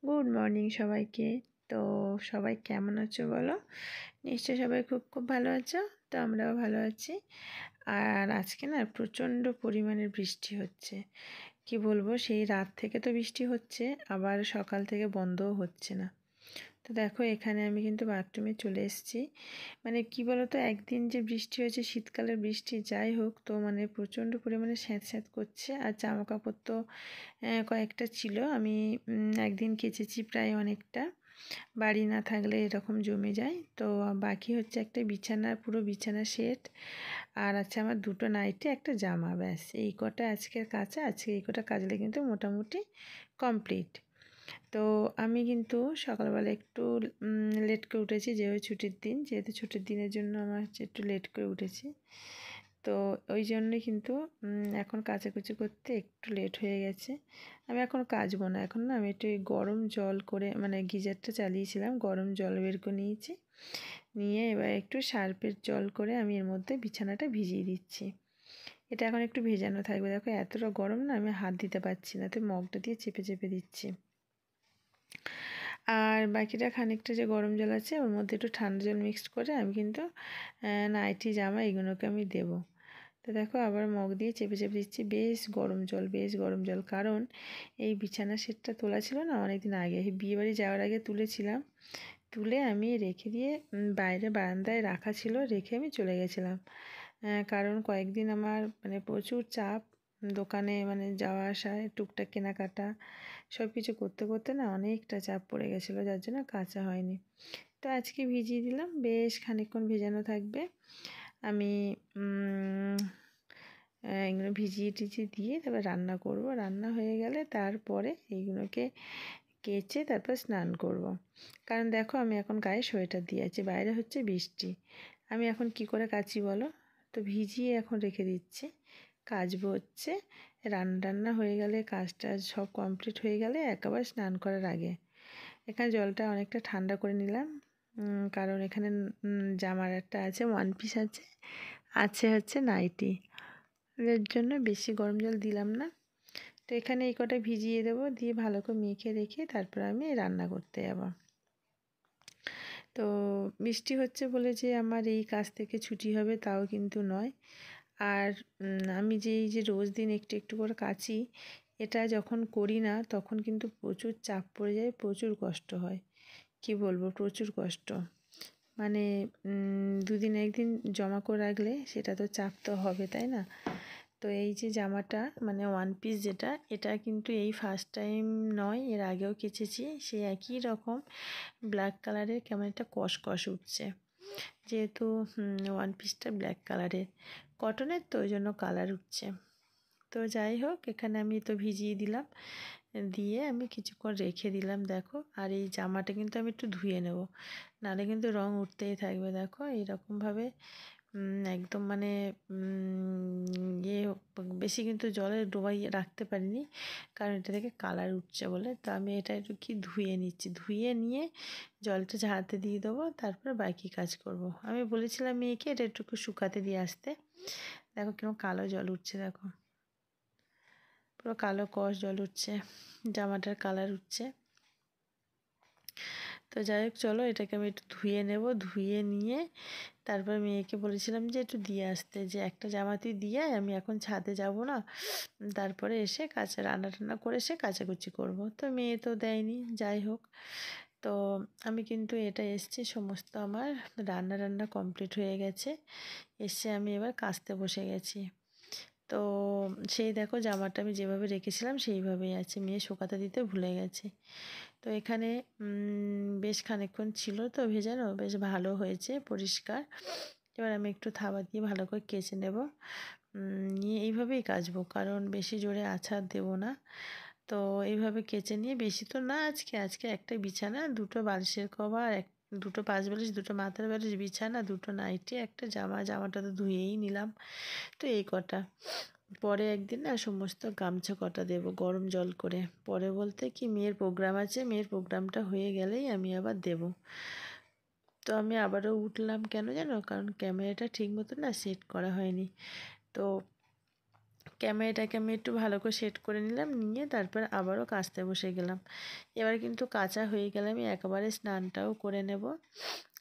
Good morning সবাইকে। তো সবাই কেমন আছো বলো? নিশ্চয়ই সবাই খুব খুব ভালো আছো। তো আমরাও ভালো আছি। আর আজকে না প্রচণ্ড পরিমাণের বৃষ্টি হচ্ছে। কি বলবো, সেই রাত থেকে তো বৃষ্টি হচ্ছে, আবার সকাল থেকে বন্ধও হচ্ছে না। তো দেখো, এখানে আমি কিন্তু বাথরুমে চলে এসেছি। মানে কি বলো তো, একদিন যে বৃষ্টি হয়েছে, শীতকালের বৃষ্টি, যাই হোক, তো মানে প্রচণ্ড পরিমাণে স্যাঁত স্যাঁত করছে। আর জামা কাপড় তো কয়েকটা ছিল, আমি একদিন কেচেছি প্রায় অনেকটা। বাড়ি না থাকলে এরকম জমে যায়। তো বাকি হচ্ছে একটা বিছানার, পুরো বিছানা সেট, আর আছে আমার দুটো নাইটি, একটা জামা, ব্যাস এই কটা আজকের কাচা। আজকে এই কটা কাচলে কিন্তু মোটামুটি কমপ্লিট। তো আমি কিন্তু সকালবেলা একটু লেট করে উঠেছি, যেহেতু ছুটির দিনের জন্য আমার হচ্ছে একটু লেট করে উঠেছি। তো ওই জন্যই কিন্তু এখন কাচাকুচি করতে একটু লেট হয়ে গেছে। আমি এখন কাচবো না, এখন না আমি একটু গরম জল করে, মানে গিজারটা চালিয়েছিলাম, গরম জল বের করে নিয়েছি, নিয়ে এবার একটু সার্ফের জল করে আমি এর মধ্যে বিছানাটা ভিজিয়ে দিচ্ছি। এটা এখন একটু ভেজানো থাকবে। দেখো এতটা গরম না, আমি হাত দিতে পারছি না, তো মগটা দিয়ে চেপে চেপে দিচ্ছি। আর বাকিটা খানিকটা যে গরম জল আছে, ওর মধ্যে একটু ঠান্ডা জল মিক্সড করে আমি কিন্তু নাইটি, জামা এগুলোকে আমি দেবো। তো দেখো আবার মগ দিয়ে চেপে চেপে দিচ্ছি। বেশ গরম জল, বেশ গরম জল। কারণ এই বিছানা সেটটা তোলা ছিল না অনেক দিন আগে, বিয়েবাড়ি যাওয়ার আগে তুলেছিলাম। তুলে আমি রেখে দিয়ে বাইরে বারান্দায় রাখা ছিল, রেখে আমি চলে গেছিলাম। কারণ কয়েকদিন আমার মানে প্রচুর চাপ, দোকানে মানে যাওয়া আসায়, টুকটাক কেনাকাটা সব কিছু করতে করতে না অনেকটা চাপ পড়ে গেছিলো, যার জন্য কাচা হয়নি। তো আজকে ভিজিয়ে দিলাম, বেশ খানিকক্ষণ ভেজানো থাকবে। আমি এগুলো ভিজিয়ে টিজিয়ে দিয়ে তারপর রান্না করব। রান্না হয়ে গেলে তারপরে এইগুলোকে কেচে তারপর স্নান করব। কারণ দেখো, আমি এখন গায়ে সোয়েটার দিয়ে আছি, বাইরে হচ্ছে বৃষ্টি। আমি এখন কি করে কাচি বলো? তো ভিজিয়ে এখন রেখে দিচ্ছি, কাচবো হচ্ছে রান্না হয়ে গেলে, কাজটা সব কমপ্লিট হয়ে গেলে একেবারে স্নান করার আগে। এখানে জলটা অনেকটা ঠান্ডা করে নিলাম, কারণ এখানে জামার একটা আছে, ওয়ান পিস আছে, আছে হচ্ছে নাইটি, এর জন্য বেশি গরম জল দিলাম না। তো এখানে এই কটা ভিজিয়ে দেবো, দিয়ে ভালো করে মেখে রেখে তারপর আমি রান্না করতে যাব। তো বৃষ্টি হচ্ছে বলে যে আমার এই কাজ থেকে ছুটি হবে তাও কিন্তু নয়। আর আমি যে এই যে রোজ দিন একটু একটু করে কাচি, এটা যখন করি না তখন কিন্তু প্রচুর চাপ পড়ে যায়, প্রচুর কষ্ট হয়। কি বলবো, প্রচুর কষ্ট। মানে দুদিন একদিন জমা করে রাখলে সেটা তো চাপ তো হবে, তাই না? তো এই যে জামাটা মানে ওয়ান পিস যেটা, এটা কিন্তু এই ফার্স্ট টাইম নয়, এর আগেও কেচেছি, সেই একই রকম ব্ল্যাক কালারের কেমন একটা কষ উঠছে। যেহেতু ওয়ান পিসটা ব্ল্যাক কালারের, কটনের, তো ওই জন্য কালার উঠছে। তো যাই হোক, এখানে আমি তো ভিজিয়ে দিলাম, দিয়ে আমি কিছুক্ষণ রেখে দিলাম। দেখো, আর এই জামাটা কিন্তু আমি একটু ধুয়ে নেব, নাহলে কিন্তু রং উঠতেই থাকবে। দেখো এইরকমভাবে একদম মানে ইয়ে, বেশি কিন্তু জলে ডোবাই রাখতে পারিনি, কারণ এটা থেকে কালার উঠছে বলে। তো আমি এটা একটু কি ধুয়ে নিচ্ছি, ধুয়ে নিয়ে জলটা ঝাড়তে দিয়ে দেবো, তারপর বাকি কাজ করব। আমি বলেছিলাম মেয়েকে এটা একটু শুকাতে দিয়ে আসতে। দেখো কিরকম কালো জল উঠছে, দেখো পুরো কালো কষ জল উঠছে, জামাটার কালার উঠছে। তো যাই হোক, চলো এটাকে আমি একটু ধুয়ে নেব, ধুয়ে নিয়ে তারপর মেয়েকে বলেছিলাম যে একটু দিয়ে আসতে, যে একটা জামা তুই দিয়ে আয়, আমি এখন ছাদে যাব না, তারপরে এসে রান্না টান্না করে এসে কাচাকুচি করব। তো মেয়ে তো দেয়নি। যাই হোক, তো আমি কিন্তু এটা এসছি, সমস্ত আমার রান্না কমপ্লিট হয়ে গেছে, এসে আমি এবার কাচতে বসে গেছি। তো সেই দেখো, জামাটা আমি যেভাবে রেখেছিলাম সেইভাবেই আছে, মেয়ে শুকাতে দিতে ভুলে গেছে। তো এখানে বেশ খানিকক্ষণ ছিল, তো ভেজানো বেশ ভালো হয়েছে, পরিষ্কার। এবার আমি একটু থাবা দিয়ে ভালো করে কেচে নেব, নিয়ে এইভাবেই কাচবো, কারণ বেশি জোরে আছাড় দেবো না। তো এইভাবে কেচে নিয়ে, বেশি তো না, আজকে একটা বিছানা, দুটো বালিশের কভার, দুটো পাশ বালিশ, দুটো মাথার বালিশ, বিছানা, দুটো নাইটি, একটা জামাটা তো ধুয়েই নিলাম। তো এই কটা, পরে একদিন না সমস্ত গামছা কটা দেবো গরম জল করে। পরে বলতে কি, মেয়ের প্রোগ্রাম আছে, মেয়ের প্রোগ্রামটা হয়ে গেলেই আমি আবার দেব। তো আমি আবারও উঠলাম, কেন জানো? কারণ ক্যামেরাটা ঠিক মতো না সেট করা হয়নি। তো ক্যামেরাটাকে আমি একটু ভালো করে সেট করে নিলাম, নিয়ে তারপর আবারও কাচতে বসে গেলাম। এবার কিন্তু কাচা হয়ে গেলে আমি একেবারে স্নানটাও করে নেব।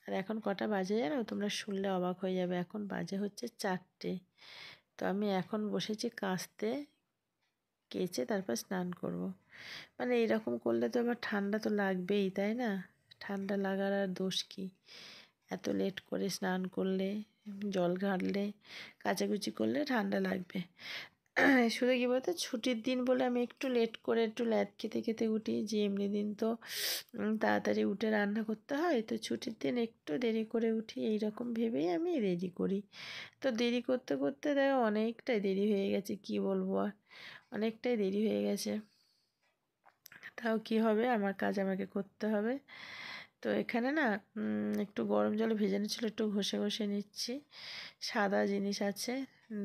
আর এখন কটা বাজে জানো, তোমরা শুনলে অবাক হয়ে যাবে, এখন বাজে হচ্ছে 4টে। তো আমি এখন বসেছি কাচতে, কেচে তারপর স্নান করব। মানে এইরকম করলে তো আবার ঠান্ডা তো লাগবেই, তাই না? ঠান্ডা লাগার আর দোষ কী? এত লেট করে স্নান করলে, জল ঘাঁটলে, কাচাকুচি করলে ঠান্ডা লাগবে। শুধু কী বলতো, ছুটির দিন বলে আমি একটু লেট করে একটু ল্যাদ খেতে খেতে উঠি, যে এমনি দিন তো তাড়াতাড়ি উঠে রান্না করতে হয়, তো ছুটির দিন একটু দেরি করে উঠি, এই রকম ভেবেই আমি দেরি করি। তো দেরি করতে করতে দেখো অনেকটাই দেরি হয়ে গেছে, কি বলবো আর, অনেকটাই দেরি হয়ে গেছে। তাও কি হবে, আমার কাজ আমাকে করতে হবে। তো এখানে না একটু গরম জলে ভেজানো ছিল, একটু ঘষে ঘষে নিচ্ছি, সাদা জিনিস আছে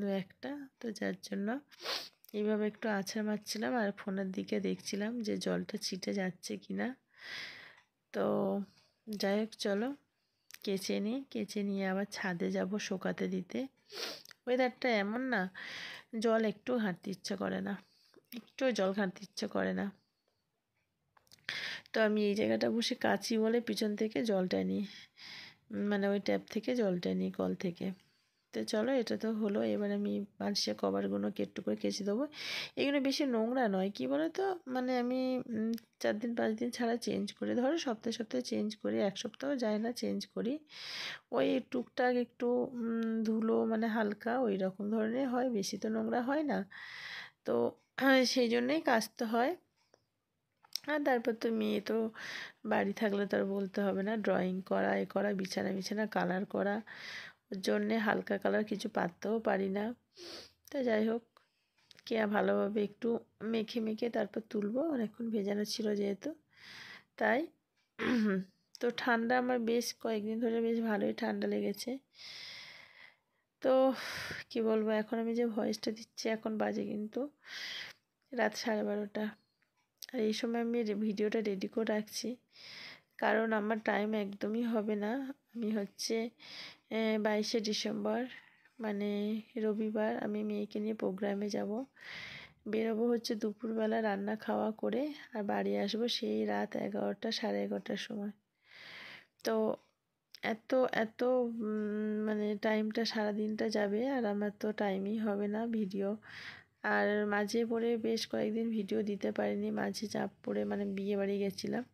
দু একটা, তো যার জন্য এইভাবে একটু আছাড় মারছিলাম আর ফোনের দিকে দেখছিলাম যে জলটা ছিটে যাচ্ছে কি না। তো যাই হোক, চলো কেচে নিই, কেচে নিয়ে আবার ছাদে যাব শুকাতে দিতে। ওয়েদারটা এমন না, জল একটু ঘাঁটতে ইচ্ছে করে না, একটু জল ঘাঁটতে ইচ্ছে করে না। তো আমি এই জায়গাটা বসে কাচি বলে পিছন থেকে জলটা নিই, মানে ওই ট্যাপ থেকে জলটা নিই, কল থেকে। তো চলো, এটা তো হলো, এবার আমি বালিশের কভারগুলোকে একটু করে কেচে দেবো। এগুলো বেশি নোংরা নয়, কি বলো তো, মানে আমি 4 দিন 5 দিন ছাড়া চেঞ্জ করি, ধরো সপ্তাহে সপ্তাহে চেঞ্জ করি, 1 সপ্তাহ যায় না চেঞ্জ করি। ওই টুকটাক একটু ধুলো মানে হালকা ওই রকম ধরনের হয়, বেশি তো নোংরা হয় না। তো সেই জন্যেই কাচতে হয়। আর তারপর তো মেয়ে তো বাড়ি থাকলে তো আর বলতে হবে না, ড্রয়িং করা, এ করা, বিছানা বিছানা কালার করা, ওর জন্যে হালকা কালার কিছু পারতেও পারি না। তো যাই হোক, কে ভালোভাবে একটু মেখে মেখে তারপর তুলবো, অনেকক্ষণ ভেজানো ছিল যেহেতু, তাই। তো ঠান্ডা আমার বেশ কয়েকদিন ধরে বেশ ভালোই ঠান্ডা লেগেছে। তো কি বলবো, এখন আমি যে ভয়েসটা দিচ্ছি, এখন বাজে কিন্তু রাত 12:30। আর এই সময় আমি ভিডিওটা রেডি করে রাখছি, কারণ আমার টাইম একদমই হবে না। আমি হচ্ছে 22শে ডিসেম্বর মানে রবিবার আমি মেয়েকে নিয়ে প্রোগ্রামে যাব, বেরোবো হচ্ছে দুপুরবেলা রান্না খাওয়া করে, আর বাড়ি আসবো সেই রাত 11টা 11:30টার সময়। তো এত এত মানে টাইমটা সারাদিনটা যাবে, আর আমার তো টাইমই হবে না ভিডিও। আর মাঝে পড়ে বেশ কয়েকদিন ভিডিও দিতে পারিনি, মাঝে চাপ পড়ে, মানে বিয়ে বাড়ি গেছিলাম,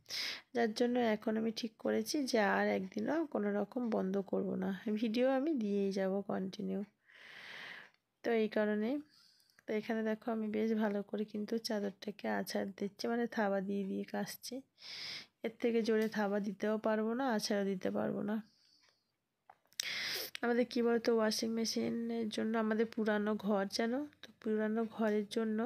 যার জন্য এখন আমি ঠিক করেছি যে আর একদিনও কোনো রকম বন্ধ করব না, ভিডিও আমি দিয়েই যাব কন্টিনিউ। তো এই কারণে, তো এখানে দেখো আমি বেশ ভালো করে কিন্তু চাদরটাকে আছাড় দিচ্ছি, মানে থাবা দিয়ে দিয়ে কাচছি। এর থেকে জোরে থাবা দিতেও পারবো না, আছাড়ও দিতে পারবো না। আমাদের কী বলতো, ওয়াশিং মেশিনের জন্য আমাদের পুরানো ঘর, জানো তো, পুরানো ঘরের জন্য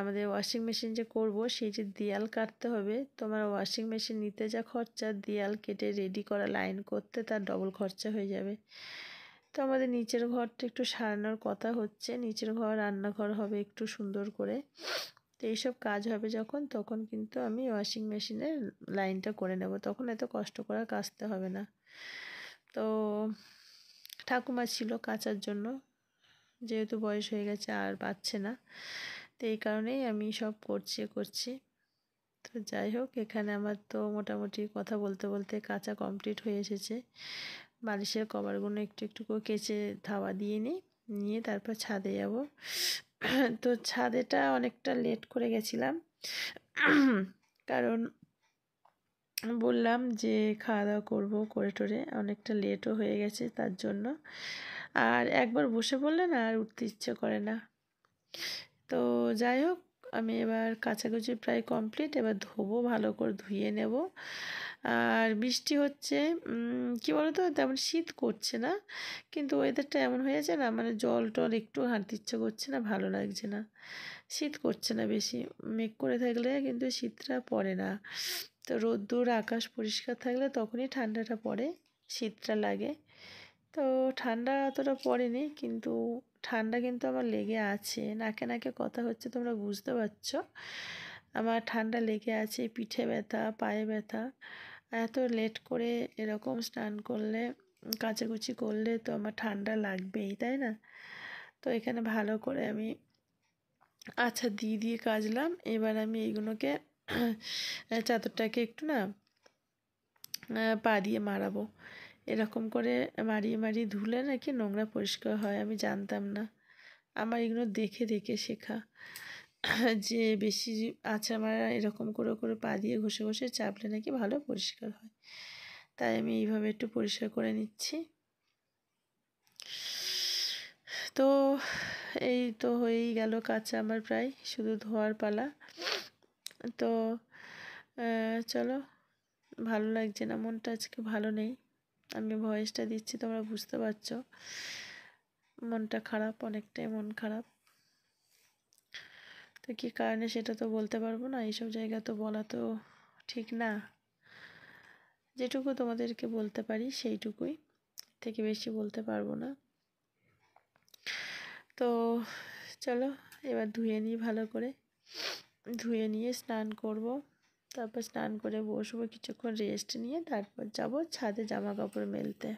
আমাদের ওয়াশিং মেশিন যে করব, সেই যে দেয়াল কাটতে হবে, তোমার ওয়াশিং মেশিন নিতে যা খরচা, দেয়াল কেটে রেডি করা লাইন করতে তার ডবল খরচা হয়ে যাবে। তো আমাদের নিচের ঘরটা একটু সারানোর কথা হচ্ছে, নিচের ঘর রান্নাঘর হবে একটু সুন্দর করে। তো এইসব কাজ হবে যখন, তখন কিন্তু আমি ওয়াশিং মেশিনের লাইনটা করে নেব, তখন এত কষ্ট করে কাচতে হবে না। তো ঠাকুমা ছিল কাচার জন্য, যেহেতু বয়স হয়ে গেছে আর পাচ্ছে না, তো এই কারণেই আমি সব করছি। তো যাই হোক, এখানে আমার তো মোটামুটি কথা বলতে বলতে কাচা কমপ্লিট হয়ে এসেছে। বালিশের কভারগুলো একটু একটু করে কেচে থাবা দিয়ে নিয়ে তারপর ছাদে যাব। তো ছাদেটা অনেকটা লেট করে গেছিলাম, কারণ বললাম যে খাওয়া দাওয়া করবো, করে টোরে অনেকটা লেটও হয়ে গেছে তার জন্য। আর একবার বসে পড়লে না আর উঠতে ইচ্ছে করে না। তো যাই হোক, আমি এবার কাচাকুচি প্রায় কমপ্লিট, এবার ধোবো, ভালো করে ধুয়ে নেব। আর বৃষ্টি হচ্ছে, কি বলতো, তেমন শীত করছে না, কিন্তু ওয়েদারটা এমন হয়েছে না, মানে জল টল একটু হাঁটতে ইচ্ছে করছে না, ভালো লাগছে না। শীত করছে না বেশি, মেঘ করে থাকলে কিন্তু শীতটা পড়ে না। তো রোদ্দুর আকাশ পরিষ্কার থাকলে তখনই ঠান্ডাটা পড়ে, শীতটা লাগে। তো ঠান্ডা অতটা পড়েনি, কিন্তু ঠান্ডা কিন্তু আমার লেগে আছে, নাকে নাকে কথা হচ্ছে, তোমরা বুঝতে পারছো। আমার ঠান্ডা লেগে আছে, পিঠে ব্যথা, পায়ে ব্যথা। এত লেট করে এরকম স্নান করলে, কাচাকুচি করলে তো আমার ঠান্ডা লাগবেই, তাই না? তো এখানে ভালো করে আমি আচ্ছা দিয়ে দিয়ে কাচলাম। এবার আমি এইগুলোকে চাদরটাকে একটু না পা দিয়ে মারাবো। এরকম করে মারিয়ে মারিয়ে ধুলে নাকি নোংরা পরিষ্কার হয়, আমি জানতাম না। আমার এগুলো দেখে দেখে শেখা যে বেশি আচ্ছা মারা এরকম করে করে পা দিয়ে ঘষে ঘষে চাপলে নাকি ভালো পরিষ্কার হয়। তাই আমি এইভাবে একটু পরিষ্কার করে নিচ্ছি। তো এই তো হয়েই গেল কাচা আমার, প্রায় শুধু ধোয়ার পালা। তো চলো, ভালো লাগছে না, মনটা আজকে ভালো নেই। আমি ভয়েসটা দিচ্ছি, তোমরা বুঝতে পারছো মনটা খারাপ, অনেকটাই মন খারাপ। তো কী কারণে সেটা তো বলতে পারবো না, এইসব জায়গা তো বলা তো ঠিক না। যেটুকু তোমাদেরকে বলতে পারি সেইটুকুই, থেকে বেশি বলতে পারবো না। তো চলো এবার ধুয়ে নিই ভালো করে। ধুয়ে নিয়ে স্নান করব, তারপর স্নান করে বসবো, কিছুক্ষণ রেস্ট নিয়ে তারপর যাব ছাদে জামা কাপড় মেলতে।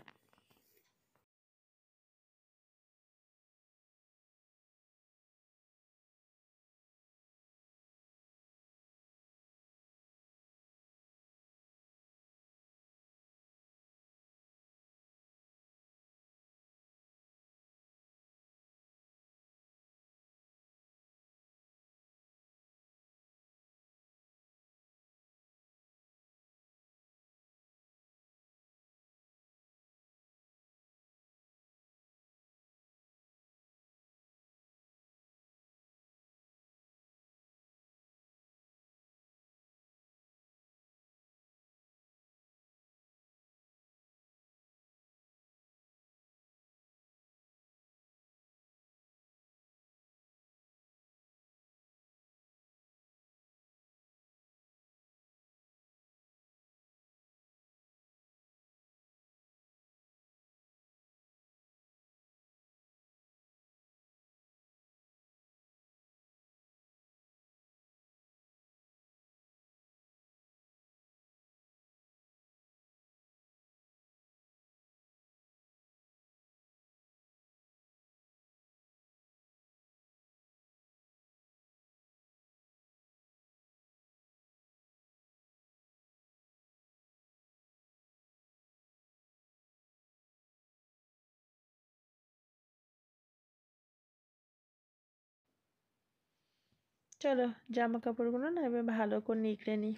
চলো জামা কাপড়গুলো না এবার ভালো করে নিকড়ে নিই।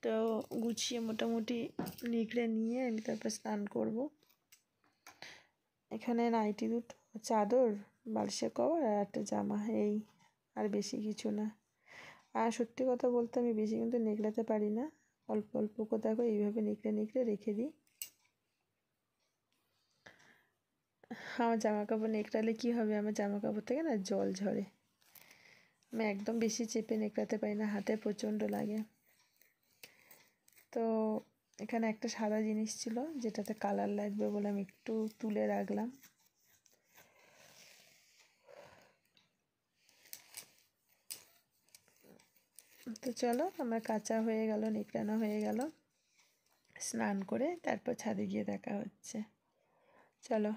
তো গুছিয়ে মোটামুটি নিকড়ে নিয়ে আমি তারপর স্নান করব। এখানে নাইটি দুটো, চাদর, বালিশের কভার আর একটা জামা, এই, আর বেশি কিছু না। আর সত্যি কথা বলতে আমি বেশি কিন্তু নিকড়াতে পারি না, অল্প অল্প কোথাও করে এইভাবে নিকড়ে নিকড়ে রেখে দিই। আমার জামা কাপড় নিকড়ালে কী হবে, আমার জামা কাপড় থেকে না জল ঝরে। আমি একদম বেশি চেপে নিকড়াতে পারি না, হাতে প্রচণ্ড লাগে। তো এখানে একটা সাদা জিনিস ছিল যেটাতে কালার লাগবে বলে আমি একটু তুলে রাখলাম। তো চলো আমার কাঁচা হয়ে গেল, নিকড়ানো হয়ে গেল, স্নান করে তারপর ছাদে গিয়ে দেখা হচ্ছে। চলো।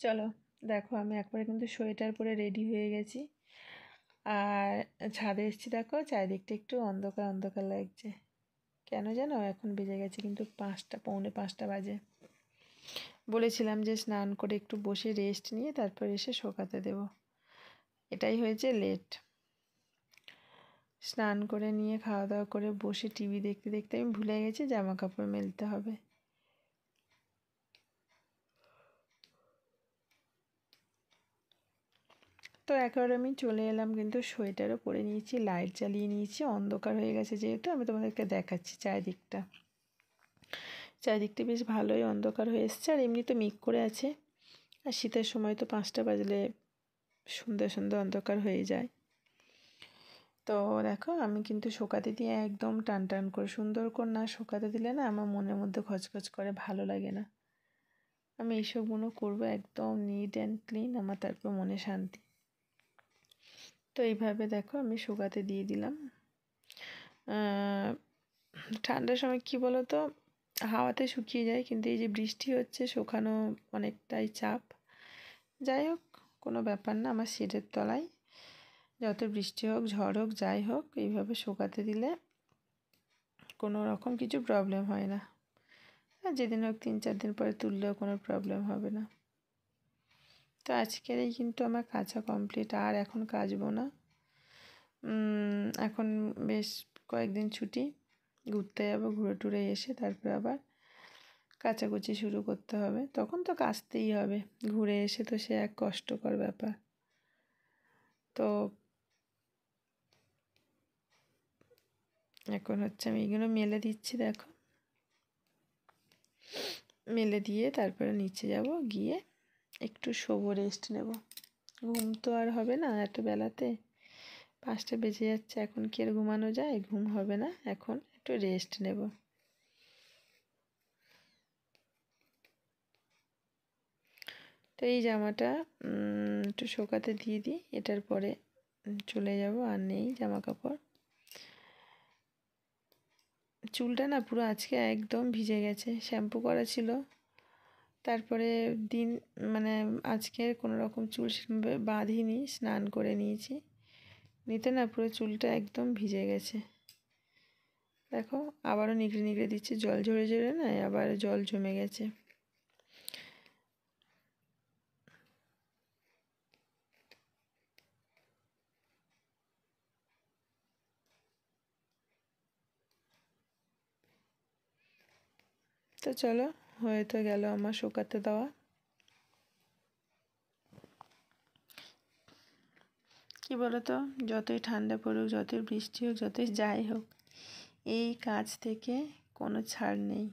চলো দেখো আমি একবারে কিন্তু সোয়েটার পরে রেডি হয়ে গেছি, আর ছাদে এসেছি। দেখো চারিদিকটা একটু অন্ধকার অন্ধকার লাগছে, কেন জানো এখন বেজে গেছে কিন্তু 5টা, পৌনে 5টা বাজে। বলেছিলাম যে স্নান করে একটু বসে রেস্ট নিয়ে তারপর এসে শোকাতে দেব, এটাই হয়েছে লেট। স্নান করে নিয়ে খাওয়া দাওয়া করে বসে টিভি দেখতে দেখতে আমি ভুলে গেছি জামা কাপড় মেলতে হবে। তো একেবারে আমি চলে এলাম, কিন্তু সোয়েটারও পরে নিয়েছি, লাইট জ্বালিয়ে নিয়েছি, অন্ধকার হয়ে গেছে যেহেতু। আমি তোমাদেরকে দেখাচ্ছি চারিদিকটা বেশ ভালোই অন্ধকার হয়ে এসছে, আর এমনি তো মেঘ করে আছে। আর শীতের সময় তো 5টা বাজলে সন্ধ্যে অন্ধকার হয়ে যায়। তো দেখো আমি কিন্তু শোকাতে দিয়ে একদম টান টান করে সুন্দর করে না শোকাতে দিলে না আমার মনের মধ্যে খচখচ করে, ভালো লাগে না। আমি এইসবগুলো করবো একদম নিট অ্যান্ড ক্লিন, আমার তারপর মনে শান্তি। তো এইভাবে দেখো আমি শোকাতে দিয়ে দিলাম। ঠান্ডার সময় কি বলো তো, হাওয়াতে শুকিয়ে যায়, কিন্তু এই যে বৃষ্টি হচ্ছে শুকানো অনেকটাই চাপ। যাই হোক, কোনো ব্যাপার না, আমার শেডের তলায় যত বৃষ্টি হোক ঝড় হোক যাই হোক এইভাবে শুকাতে দিলে কোনো রকম কিছু প্রবলেম হয় না। আর যেদিন হোক 3-4 দিন পরে তুললেও কোনো প্রবলেম হবে না। তো আজকের এই কিন্তু আমার কাঁচা কমপ্লিট, আর এখন কাচবো না। এখন বেশ কয়েকদিন ছুটি, ঘুরতে যাবো, ঘুরে টুরে এসে তারপর আবার কাচাকুচি শুরু করতে হবে। তখন তো কাচতেই হবে, ঘুরে এসে তো সে এক কষ্টকর ব্যাপার। তো এখন হচ্ছে আমি এইগুলো মেলে দিচ্ছি, দেখো মেলে দিয়ে তারপরে নিচে যাব, গিয়ে একটু শোবো, রেস্ট নেব। ঘুম তো আর হবে না এত বেলাতে, 5টা বেজে যাচ্ছে, এখন কি আর ঘুমানো যায়? ঘুম হবে না, এখন একটু রেস্ট নেব। তো এই জামাটা একটু শোকাতে দিয়ে দিই, এটার পরে চলে যাব, আর নেই জামা কাপড়। চুলটা না পুরো আজকে একদম ভিজে গেছে, শ্যাম্পু করা ছিল, তারপরে দিন মানে আজকে কোনো রকম চুল বাঁধিনি, স্নান করে নিয়েছি, নিতে না পুরো চুলটা একদম ভিজে গেছে। দেখো আবারও নিগড়ে নিগড়ে দিচ্ছি, জল ঝরে ঝরে না আবার জল জমে গেছে। তো চলো, হয়ে তো গেল আমার শুকাতে দেওয়া। কি বলো তো, যতই ঠান্ডা পড়ুক, যতই বৃষ্টি হোক, যতই যাই হোক, এই কাজ থেকে কোনো ছাড় নেই।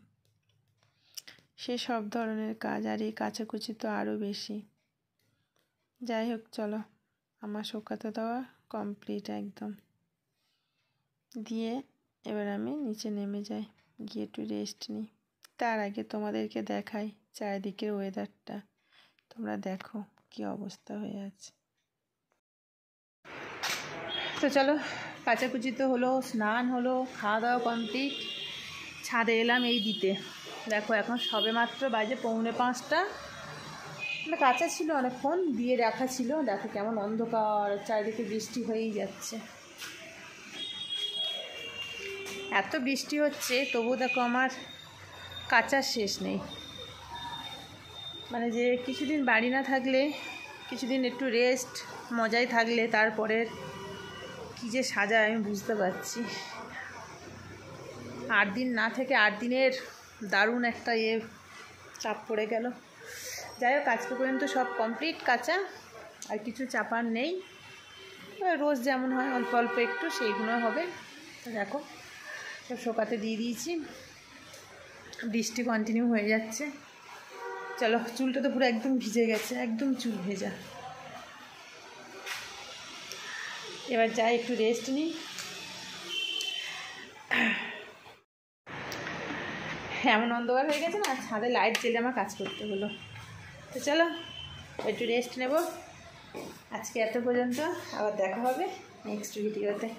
সে সব ধরনের কাজ, আর এই কাচাকুচি তো আরও বেশি। যাই হোক চলো, আমার শুকাতে দেওয়া কমপ্লিট একদম। দিয়ে এবার আমি নিচে নেমে যাই, গিয়ে একটু রেস্ট নিই। তার আগে তোমাদেরকে দেখাই চারিদিকের ওয়েদারটা, তোমরা দেখো কি অবস্থা হয়ে আছে। তো চলো, কাচাকুচি তো হলো, স্নান হলো, খাওয়া দাওয়া কমপ্লিট, ছাদে এলাম এই দিতে। দেখো এখন সবে মাত্র বাজে 4:45, মানে কাঁচা ছিল অনেকক্ষণ, দিয়ে রাখা ছিল। দেখো কেমন অন্ধকার, চারিদিকে বৃষ্টি হয়েই যাচ্ছে, এত বৃষ্টি হচ্ছে তবুও দেখো আমার কাচার শেষ নেই। মানে যে কিছুদিন বাড়ি না থাকলে, কিছুদিন একটু রেস্ট মজায় থাকলে তারপরে কী যে সাজায় আমি বুঝতে পারছি। 8 দিন না থেকে 8 দিনের দারুণ একটা চাপ পড়ে গেল। যাই হোক আজকে পর্যন্ত সব কমপ্লিট কাঁচা, আর কিছু চাপার নেই। রোজ যেমন হয় অল্প অল্প একটু সেইগুলো হবে। তো দেখো সব শোকাতে দিয়ে দিয়েছি, বৃষ্টি কন্টিনিউ হয়ে যাচ্ছে। চলো, চুলটা তো পুরো একদম ভিজে গেছে, একদম চুল ভেজা। এবার যাই একটু রেস্ট নিই। এমন অন্ধকার হয়ে গেছে না, ছাদে লাইট জ্বেলে আমার কাজ করতে হলো। তো চলো একটু রেস্ট নেব। আজকে এত পর্যন্ত, আবার দেখা হবে নেক্সট ভিডিওতে।